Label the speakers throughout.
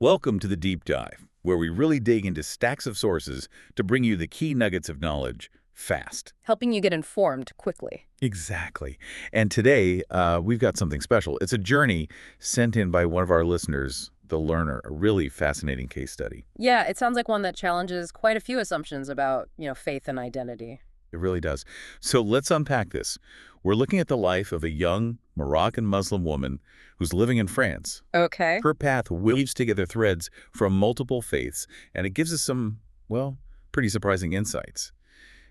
Speaker 1: Welcome to the Deep Dive, where we really dig into stacks of sources to bring you the key nuggets of knowledge fast.
Speaker 2: Helping you get informed quickly.
Speaker 1: Exactly. And today, we've got something special. It's a journey sent in by one of our listeners, The Learner, a really fascinating case study.
Speaker 2: Yeah, it sounds like one that challenges quite a few assumptions about, faith and identity.
Speaker 1: It really does. So let's unpack this. We're looking at the life of a young Moroccan Muslim woman who's living in France.
Speaker 2: Okay.
Speaker 1: Her path weaves together threads from multiple faiths, and it gives us some, well, pretty surprising insights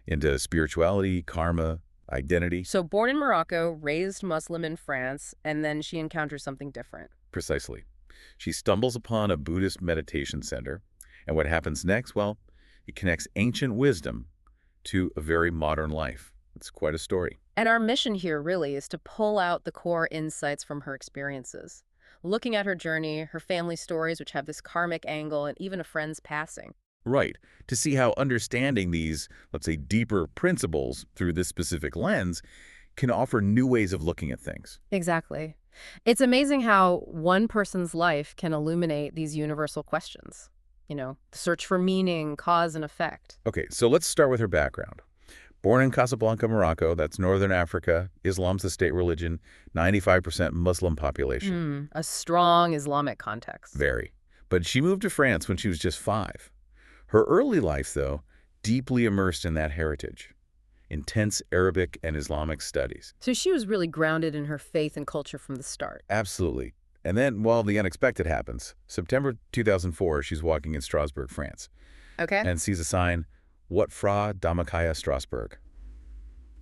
Speaker 1: into spirituality, karma, identity.
Speaker 2: So born in Morocco, raised Muslim in France, and then she encounters something different.
Speaker 1: Precisely. She stumbles upon a Buddhist meditation center, and what happens next? Well, it connects ancient wisdom to a very modern life. It's quite a story.
Speaker 2: And our mission here really is to pull out the core insights from her experiences. Looking at her journey, her family stories, which have this karmic angle, and even a friend's passing.
Speaker 1: Right. To see how understanding these, let's say, deeper principles through this specific lens can offer new ways of looking at things.
Speaker 2: Exactly. It's amazing how one person's life can illuminate these universal questions. The search for meaning, cause, and effect.
Speaker 1: Okay, so let's start with her background. Born in Casablanca, Morocco, that's northern Africa, Islam's the state religion, 95% Muslim population.
Speaker 2: A strong Islamic context.
Speaker 1: Very. But she moved to France when she was just 5. Her early life, though, deeply immersed in that heritage. Intense Arabic and Islamic studies.
Speaker 2: So she was really grounded in her faith and culture from the start.
Speaker 1: Absolutely. And then, well, the unexpected happens. September 2004, she's walking in Strasbourg, France.
Speaker 2: Okay.
Speaker 1: And sees a sign, Wat Fra Dhammakaya Strasbourg.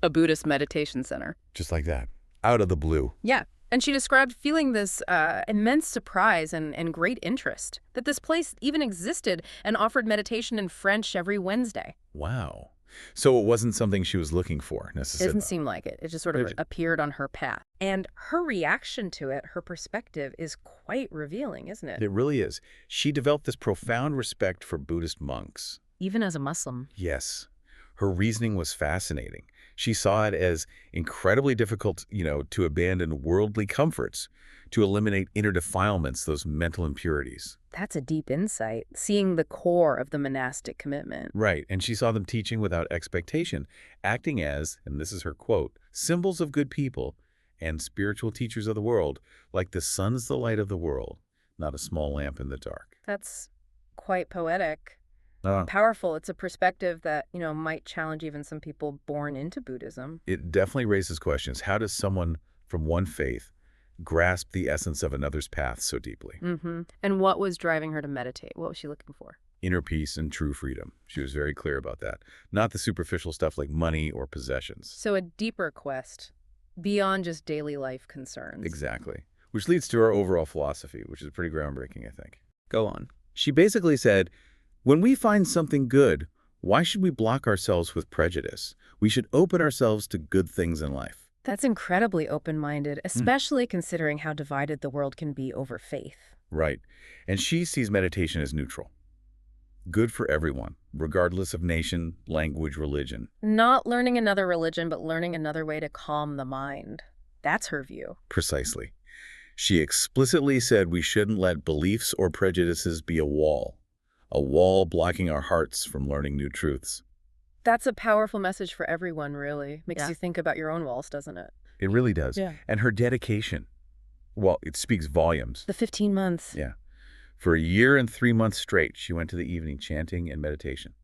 Speaker 2: A Buddhist meditation center.
Speaker 1: Just like that. Out of the blue.
Speaker 2: Yeah. And she described feeling this immense surprise and great interest that this place even existed and offered meditation in French every Wednesday.
Speaker 1: Wow. So it wasn't something she was looking for, necessarily.
Speaker 2: It doesn't seem like it. It just sort of appeared on her path. And her reaction to it, her perspective, is quite revealing, isn't it?
Speaker 1: It really is. She developed this profound respect for Buddhist monks.
Speaker 2: Even as a Muslim.
Speaker 1: Yes. Her reasoning was fascinating. She saw it as incredibly difficult, to abandon worldly comforts, to eliminate inner defilements, those mental impurities.
Speaker 2: That's a deep insight, seeing the core of the monastic commitment.
Speaker 1: Right, and she saw them teaching without expectation, acting as, and this is her quote, symbols of good people and spiritual teachers of the world, like the sun's the light of the world, not a small lamp in the dark.
Speaker 2: That's quite poetic. Powerful. It's a perspective that, might challenge even some people born into Buddhism.
Speaker 1: It definitely raises questions. How does someone from one faith grasp the essence of another's path so deeply?
Speaker 2: And what was driving her to meditate? What was she looking for?
Speaker 1: Inner peace and true freedom. She was very clear about that. Not the superficial stuff like money or possessions.
Speaker 2: So a deeper quest beyond just daily life concerns.
Speaker 1: Exactly. Which leads to our overall philosophy, which is pretty groundbreaking, I think. Go on. She basically said, when we find something good, why should we block ourselves with prejudice? We should open ourselves to good things in life.
Speaker 2: That's incredibly open-minded, especially considering how divided the world can be over faith.
Speaker 1: Right. And she sees meditation as neutral. Good for everyone, regardless of nation, language, religion.
Speaker 2: Not learning another religion, but learning another way to calm the mind. That's her view.
Speaker 1: Precisely. She explicitly said we shouldn't let beliefs or prejudices be a wall blocking our hearts from learning new truths.
Speaker 2: That's a powerful message for everyone, really. Makes you think about your own walls, doesn't it?
Speaker 1: It really does.
Speaker 2: Yeah.
Speaker 1: And her dedication, well, it speaks volumes.
Speaker 2: The 15 months.
Speaker 1: Yeah. For a year and 3 months straight, she went to the evening chanting and meditation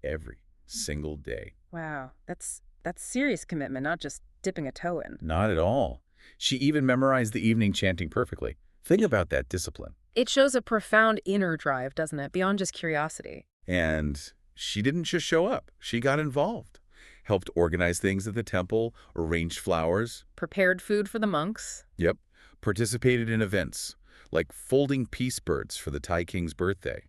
Speaker 1: every single day.
Speaker 2: Wow. That's serious commitment, not just dipping a toe in.
Speaker 1: Not at all. She even memorized the evening chanting perfectly. Think about that discipline.
Speaker 2: It shows a profound inner drive, doesn't it? Beyond just curiosity.
Speaker 1: And she didn't just show up. She got involved. Helped organize things at the temple, arranged flowers.
Speaker 2: Prepared food for the monks.
Speaker 1: Yep. Participated in events, like folding peace birds for the Thai king's birthday.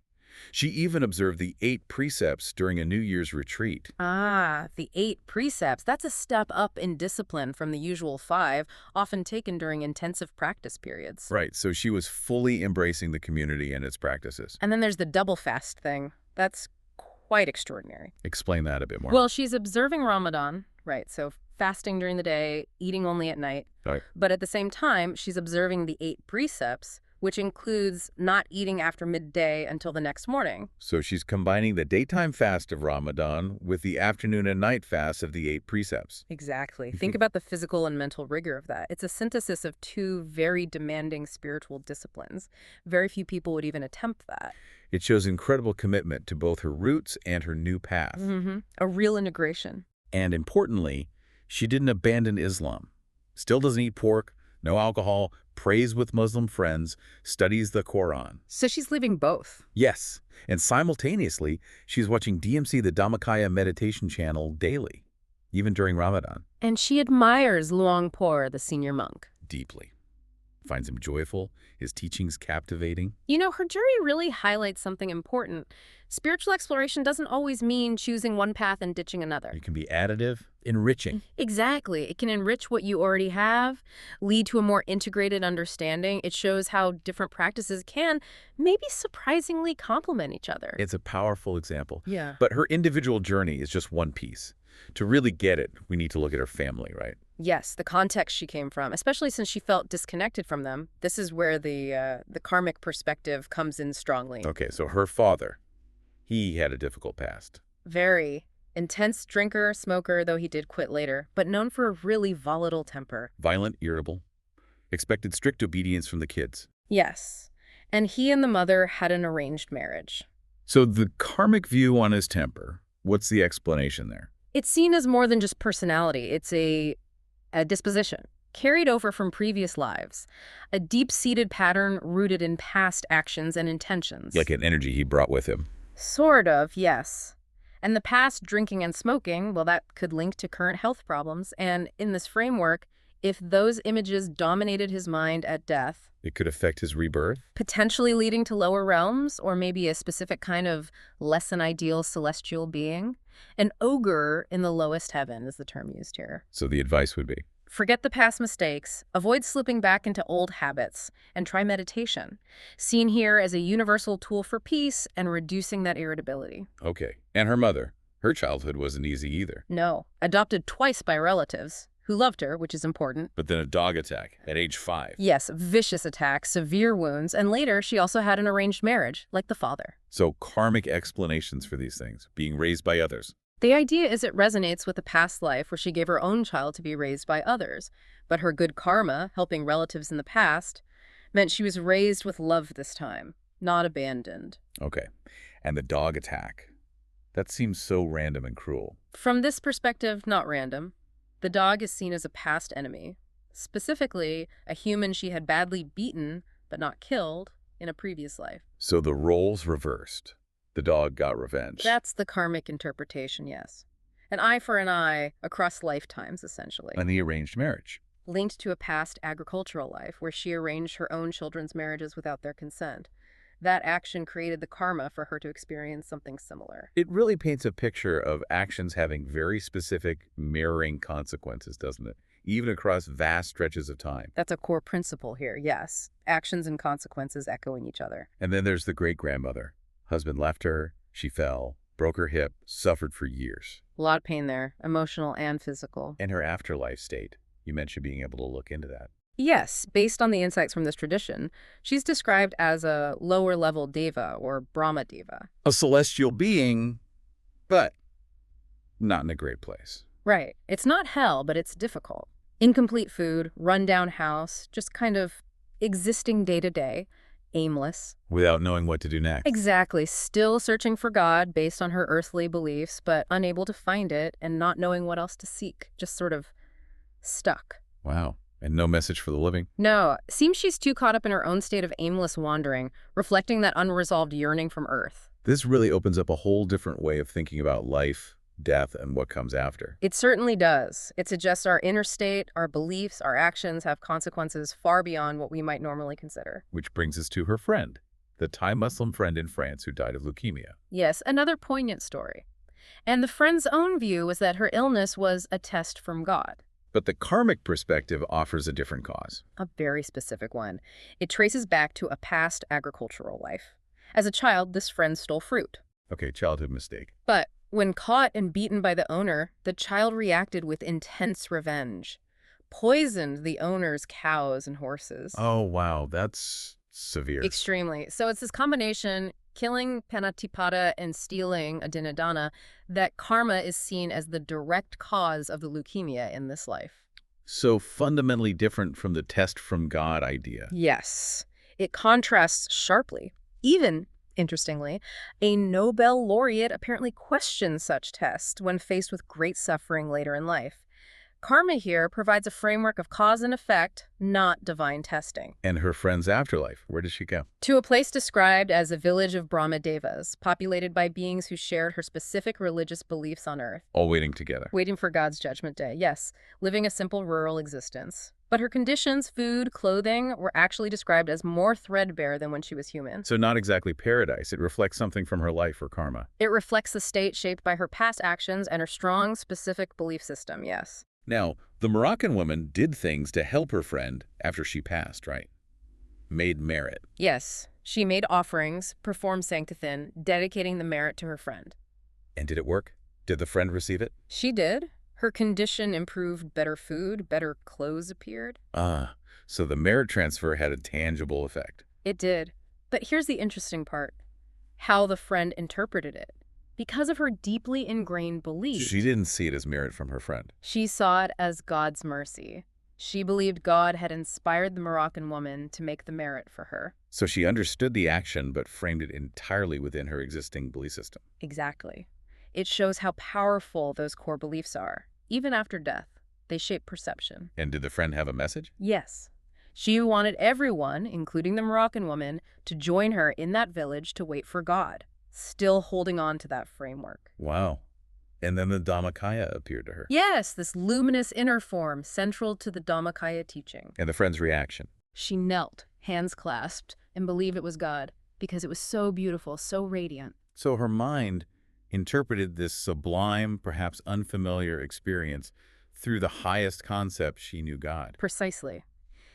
Speaker 1: She even observed the 8 precepts during a New Year's retreat.
Speaker 2: Ah, the 8 precepts. That's a step up in discipline from the usual 5, often taken during intensive practice periods.
Speaker 1: Right, so she was fully embracing the community and its practices.
Speaker 2: And then there's the double fast thing. That's quite extraordinary.
Speaker 1: Explain that a bit more.
Speaker 2: Well, she's observing Ramadan, right, so fasting during the day, eating only at night.
Speaker 1: Right.
Speaker 2: But at the same time, she's observing the 8 precepts, which includes not eating after midday until the next morning.
Speaker 1: So she's combining the daytime fast of Ramadan with the afternoon and night fast of the 8 precepts.
Speaker 2: Exactly. Think about the physical and mental rigor of that. It's a synthesis of two very demanding spiritual disciplines. Very few people would even attempt that.
Speaker 1: It shows incredible commitment to both her roots and her new path.
Speaker 2: A real integration.
Speaker 1: And importantly, she didn't abandon Islam. Still doesn't eat pork, no alcohol, prays with Muslim friends, studies the Quran.
Speaker 2: So she's living both.
Speaker 1: Yes, and simultaneously, she's watching DMC, the Dhamma Meditation Channel, daily, even during Ramadan.
Speaker 2: And she admires Luang Por, the senior monk.
Speaker 1: Deeply. Finds him joyful, his teachings captivating.
Speaker 2: You know, her journey really highlights something important. Spiritual exploration doesn't always mean choosing one path and ditching another.
Speaker 1: It can be additive, enriching.
Speaker 2: Exactly. It can enrich what you already have, lead to a more integrated understanding. It shows how different practices can maybe surprisingly complement each other.
Speaker 1: It's a powerful example.
Speaker 2: Yeah.
Speaker 1: But her individual journey is just one piece. To really get it, we need to look at her family, right?
Speaker 2: Yes, the context she came from, especially since she felt disconnected from them. This is where the karmic perspective comes in strongly.
Speaker 1: Okay, so her father, he had a difficult past.
Speaker 2: Very intense drinker, smoker, though he did quit later, but known for a really volatile temper.
Speaker 1: Violent, irritable, expected strict obedience from the kids.
Speaker 2: Yes, and he and the mother had an arranged marriage.
Speaker 1: So the karmic view on his temper, what's the explanation there?
Speaker 2: It's seen as more than just personality. It's a disposition carried over from previous lives, a deep-seated pattern rooted in past actions and intentions.
Speaker 1: Like an energy he brought with him.
Speaker 2: Sort of, yes. And the past drinking and smoking, well, that could link to current health problems. And in this framework, if those images dominated his mind at death,
Speaker 1: It could affect his rebirth?
Speaker 2: potentially leading to lower realms or maybe a specific kind of less than ideal celestial being. An ogre in the lowest heaven is the term used here.
Speaker 1: So the advice would be?
Speaker 2: Forget the past mistakes, avoid slipping back into old habits, and try meditation, seen here as a universal tool for peace and reducing that irritability.
Speaker 1: Okay. And her mother? Her childhood wasn't easy either.
Speaker 2: No, adopted twice by relatives who loved her, which is important.
Speaker 1: But then a dog attack at age 5.
Speaker 2: Yes, vicious attacks, severe wounds, and later she also had an arranged marriage, like the father.
Speaker 1: So karmic explanations for these things, being raised by others.
Speaker 2: The idea is it resonates with a past life where she gave her own child to be raised by others, but her good karma, helping relatives in the past, meant she was raised with love this time, not abandoned.
Speaker 1: Okay. And the dog attack. That seems so random and cruel.
Speaker 2: From this perspective, not random. The dog is seen as a past enemy, specifically a human she had badly beaten, but not killed, in a previous life.
Speaker 1: So the roles reversed. The dog got revenge.
Speaker 2: That's the karmic interpretation, yes. An eye for an eye across lifetimes, essentially.
Speaker 1: And the arranged marriage.
Speaker 2: Linked to a past agricultural life where she arranged her own children's marriages without their consent. That action created the karma for her to experience something similar.
Speaker 1: It really paints a picture of actions having very specific mirroring consequences, doesn't it? Even across vast stretches of time.
Speaker 2: That's a core principle here, yes. Actions and consequences echoing each other.
Speaker 1: And then there's the great-grandmother. Husband left her, she fell, broke her hip, suffered for years.
Speaker 2: A lot of pain there, emotional and physical.
Speaker 1: And her afterlife state. You mentioned being able to look into that.
Speaker 2: Yes, based on the insights from this tradition, she's described as a lower-level deva or Brahma deva.
Speaker 1: A celestial being, but not in a great place.
Speaker 2: Right. It's not hell, but it's difficult. Incomplete food, run-down house, just kind of existing day-to-day, aimless.
Speaker 1: Without knowing what to do next.
Speaker 2: Exactly. Still searching for God based on her earthly beliefs, but unable to find it and not knowing what else to seek. Just sort of stuck.
Speaker 1: Wow. And no message for the living?
Speaker 2: No. Seems she's too caught up in her own state of aimless wandering, reflecting that unresolved yearning from Earth.
Speaker 1: This really opens up a whole different way of thinking about life, death, and what comes after.
Speaker 2: It certainly does. It suggests our inner state, our beliefs, our actions have consequences far beyond what we might normally consider.
Speaker 1: Which brings us to her friend, the Thai Muslim friend in France who died of leukemia.
Speaker 2: Yes, another poignant story. And the friend's own view was that her illness was a test from God.
Speaker 1: But the karmic perspective offers a different cause.
Speaker 2: A very specific one. It traces back to a past agricultural life. As a child, this friend stole fruit.
Speaker 1: Okay, childhood mistake.
Speaker 2: But when caught and beaten by the owner, the child reacted with intense revenge. Poisoned the owner's cows and horses.
Speaker 1: Oh, wow. That's severe.
Speaker 2: Extremely. So it's this combination, killing Panatipata and stealing Adinadana, that karma is seen as the direct cause of the leukemia in this life.
Speaker 1: So fundamentally different from the test from God idea.
Speaker 2: Yes. It contrasts sharply. Even, interestingly, a Nobel laureate apparently questioned such tests when faced with great suffering later in life. Karma here provides a framework of cause and effect, not divine testing.
Speaker 1: And her friend's afterlife, where does she go?
Speaker 2: To a place described as a village of Brahmadevas, populated by beings who shared her specific religious beliefs on Earth.
Speaker 1: All waiting together.
Speaker 2: Waiting for God's judgment day, yes, living a simple rural existence. But her conditions, food, clothing, were actually described as more threadbare than when she was human.
Speaker 1: So not exactly paradise. It reflects something from her life or karma.
Speaker 2: It reflects the state shaped by her past actions and her strong, specific belief system, yes.
Speaker 1: Now, the Moroccan woman did things to help her friend after she passed, right? Made merit.
Speaker 2: Yes, she made offerings, performed sanctithin, dedicating the merit to her friend.
Speaker 1: And did it work? Did the friend receive it?
Speaker 2: She did. Her condition improved, better food, better clothes appeared.
Speaker 1: Ah, so the merit transfer had a tangible effect.
Speaker 2: It did. But here's the interesting part. How the friend interpreted it. Because of her deeply ingrained belief,
Speaker 1: She didn't see it as merit from her friend.
Speaker 2: she saw it as God's mercy. She believed God had inspired the Moroccan woman to make the merit for her.
Speaker 1: So she understood the action but framed it entirely within her existing belief system.
Speaker 2: Exactly. It shows how powerful those core beliefs are. Even after death, they shape perception.
Speaker 1: And did the friend have a message?
Speaker 2: Yes. She wanted everyone, including the Moroccan woman, to join her in that village to wait for God, still holding on to that framework.
Speaker 1: Wow. And then the Dhammakaya appeared to her.
Speaker 2: Yes, this luminous inner form central to the Dhammakaya teaching.
Speaker 1: And the friend's reaction.
Speaker 2: She knelt, hands clasped, and believed it was God because it was so beautiful, so radiant.
Speaker 1: So her mind interpreted this sublime, perhaps unfamiliar experience through the highest concept she knew, God.
Speaker 2: Precisely.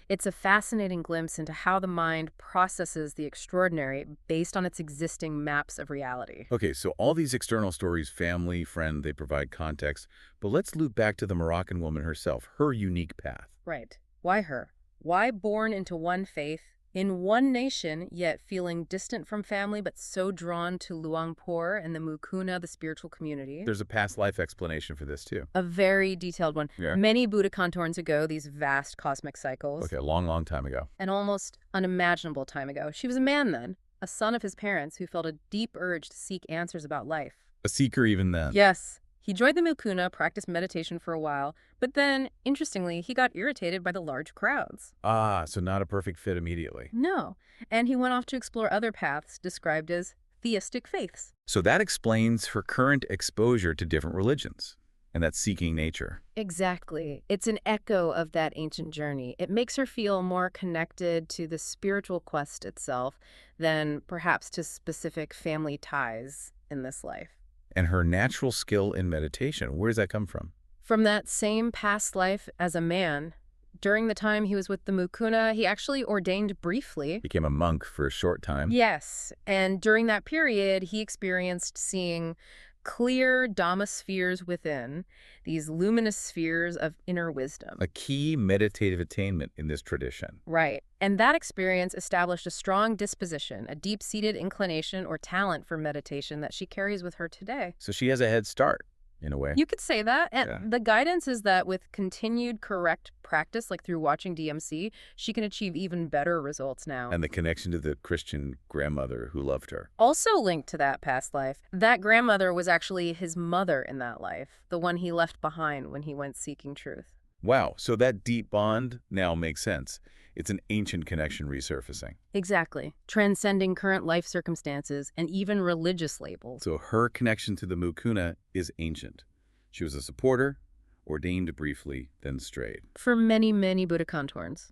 Speaker 2: It's a fascinating glimpse into how the mind processes the extraordinary based on its existing maps of reality.
Speaker 1: Okay, so all these external stories, family, friend, they provide context. But let's loop back to the Moroccan woman herself, her unique path.
Speaker 2: Right. Why her? Why born into one faith, in one nation, yet feeling distant from family but so drawn to Luangpur and the Mukuna, the spiritual community?
Speaker 1: There's a past life explanation for this, too.
Speaker 2: A very detailed one.
Speaker 1: Yeah.
Speaker 2: Many Buddha contorns ago, these vast cosmic cycles.
Speaker 1: Okay, a long, long time ago.
Speaker 2: An almost unimaginable time ago. She was a man then, a son of his parents who felt a deep urge to seek answers about life.
Speaker 1: A seeker even then.
Speaker 2: Yes. He joined the Mukuna, practiced meditation for a while, but then, interestingly, he got irritated by the large crowds.
Speaker 1: Ah, so not a perfect fit immediately.
Speaker 2: No. And he went off to explore other paths described as theistic faiths.
Speaker 1: So that explains her current exposure to different religions and that seeking nature.
Speaker 2: Exactly. It's an echo of that ancient journey. It makes her feel more connected to the spiritual quest itself than perhaps to specific family ties in this life.
Speaker 1: And her natural skill in meditation, where does that come from?
Speaker 2: From that same past life as a man, during the time he was with the Mukuna, he actually ordained briefly.
Speaker 1: Became a monk for a short time.
Speaker 2: Yes, and during that period, he experienced seeing clear Dhamma spheres within, these luminous spheres of inner wisdom.
Speaker 1: A key meditative attainment in this tradition.
Speaker 2: Right. And that experience established a strong disposition, a deep-seated inclination or talent for meditation that she carries with her today.
Speaker 1: So she has a head start, in a way.
Speaker 2: You could say that. And
Speaker 1: Yeah.
Speaker 2: the guidance is that with continued correct practice, like through watching DMC, she can achieve even better results now.
Speaker 1: And the connection to the Christian grandmother who loved her.
Speaker 2: Also linked to that past life, that grandmother was actually his mother in that life, the one he left behind when he went seeking truth.
Speaker 1: Wow, so that deep bond now makes sense. It's an ancient connection resurfacing.
Speaker 2: Exactly. Transcending current life circumstances and even religious labels.
Speaker 1: So her connection to the Mukuna is ancient. She was a supporter, ordained briefly, then strayed.
Speaker 2: For many, many Buddha contorns.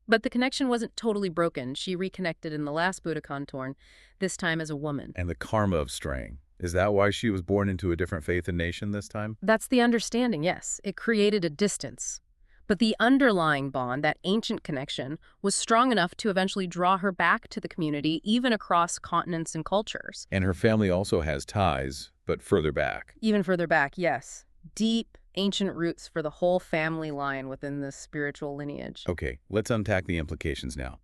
Speaker 2: But the connection wasn't totally broken. She reconnected in the last Buddha contorn, this time as a woman.
Speaker 1: And the karma of straying. Is that why she was born into a different faith and nation this time?
Speaker 2: That's the understanding, yes. It created a distance. But the underlying bond, that ancient connection, was strong enough to eventually draw her back to the community, even across continents and cultures.
Speaker 1: And her family also has ties, but further back.
Speaker 2: Even further back, yes. Deep, ancient roots for the whole family line within this spiritual lineage.
Speaker 1: Okay, let's unpack the implications now.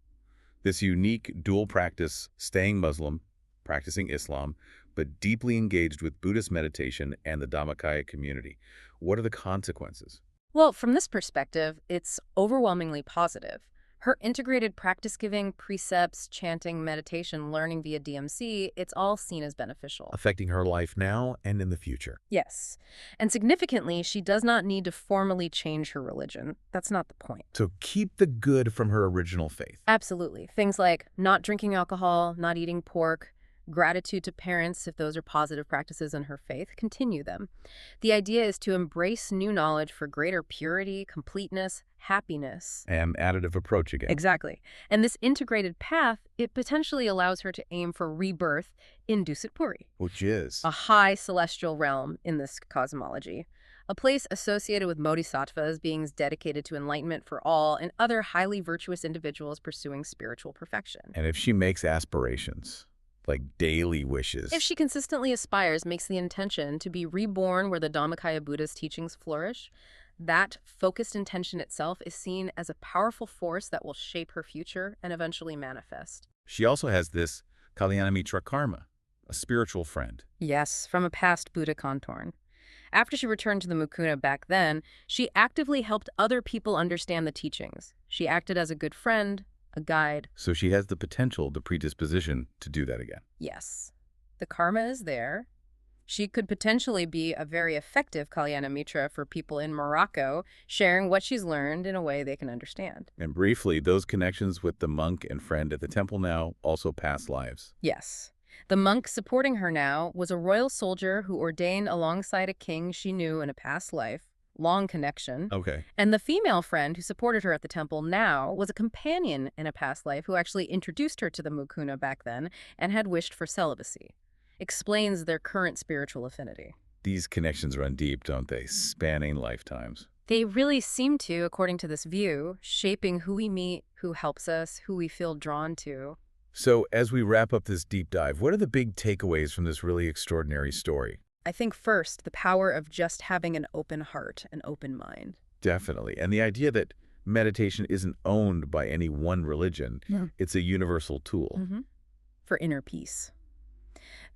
Speaker 1: This unique dual practice, staying Muslim, practicing Islam, but deeply engaged with Buddhist meditation and the Dhammakaya community. What are the consequences?
Speaker 2: Well, from this perspective, it's overwhelmingly positive. Her integrated practice giving, precepts, chanting, meditation, learning via DMC, it's all seen as beneficial.
Speaker 1: Affecting her life now and in the future.
Speaker 2: Yes. And significantly, she does not need to formally change her religion. That's not the point.
Speaker 1: So keep the good from her original faith.
Speaker 2: Absolutely. Things like not drinking alcohol, not eating pork, gratitude to parents, if those are positive practices in her faith, continue them. The idea is to embrace new knowledge for greater purity, completeness, happiness.
Speaker 1: And additive approach again.
Speaker 2: Exactly. And this integrated path, it potentially allows her to aim for rebirth in Dusat Puri,
Speaker 1: Which is?
Speaker 2: a high celestial realm in this cosmology, a place associated with bodhisattvas, beings dedicated to enlightenment for all, and other highly virtuous individuals pursuing spiritual perfection.
Speaker 1: And if she makes aspirations, like daily wishes.
Speaker 2: If she consistently aspires, makes the intention to be reborn where the Dhammakaya Buddha's teachings flourish, that focused intention itself is seen as a powerful force that will shape her future and eventually manifest.
Speaker 1: She also has this Kalyanamitra karma, a spiritual friend.
Speaker 2: Yes, from a past Buddha contorn. After she returned to the Mukuna back then, she actively helped other people understand the teachings. She acted as a good friend, a guide.
Speaker 1: So she has the potential, the predisposition to do that again.
Speaker 2: Yes, the karma is there. She could potentially be a very effective Kalyana Mitra for people in Morocco, sharing what she's learned in a way they can understand.
Speaker 1: And briefly, those connections with the monk and friend at the temple now, also past lives.
Speaker 2: Yes. The monk supporting her now was a royal soldier who ordained alongside a king she knew in a past life. Long connection.
Speaker 1: Okay.
Speaker 2: And the female friend who supported her at the temple now was a companion in a past life who actually introduced her to the Mukuna back then and had wished for celibacy. Explains their current spiritual affinity.
Speaker 1: These connections run deep, don't they? Spanning lifetimes.
Speaker 2: They really seem to, according to this view, shaping who we meet, who helps us, who we feel drawn to.
Speaker 1: So as we wrap up this deep dive, what are the big takeaways from this really extraordinary story?
Speaker 2: I think first, the power of just having an open heart, an open mind.
Speaker 1: Definitely. And the idea that meditation isn't owned by any one religion, it's a universal tool.
Speaker 2: For inner peace.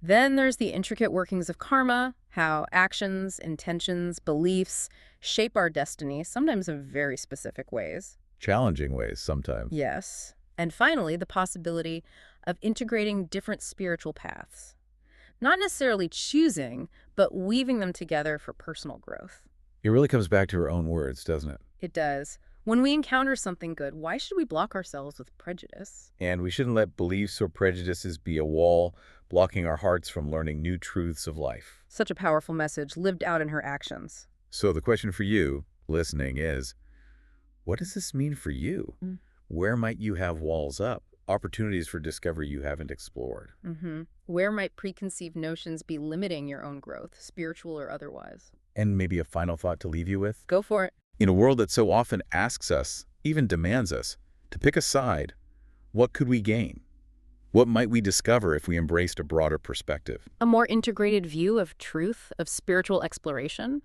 Speaker 2: Then there's the intricate workings of karma, how actions, intentions, beliefs shape our destiny, sometimes in very specific ways.
Speaker 1: Challenging ways sometimes.
Speaker 2: Yes. And finally, the possibility of integrating different spiritual paths. Not necessarily choosing, but weaving them together for personal growth.
Speaker 1: It really comes back to her own words, doesn't it?
Speaker 2: It does. When we encounter something good, why should we block ourselves with prejudice?
Speaker 1: And we shouldn't let beliefs or prejudices be a wall blocking our hearts from learning new truths of life.
Speaker 2: Such a powerful message lived out in her actions.
Speaker 1: So the question for you, listening, is, what does this mean for you? Where might you have walls up? Opportunities for discovery you haven't explored.
Speaker 2: Where might preconceived notions be limiting your own growth, spiritual or otherwise?
Speaker 1: And maybe a final thought to leave you with?
Speaker 2: Go for it.
Speaker 1: In a world that so often asks us, even demands us, to pick a side, what could we gain? What might we discover if we embraced a broader perspective?
Speaker 2: A more integrated view of truth, of spiritual exploration?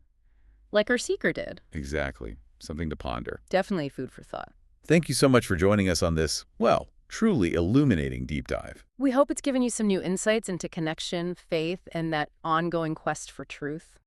Speaker 2: Like our seeker did.
Speaker 1: Exactly. Something to ponder.
Speaker 2: Definitely food for thought.
Speaker 1: Thank you so much for joining us on this, well, truly illuminating deep dive.
Speaker 2: We hope it's given you some new insights into connection, faith, and that ongoing quest for truth.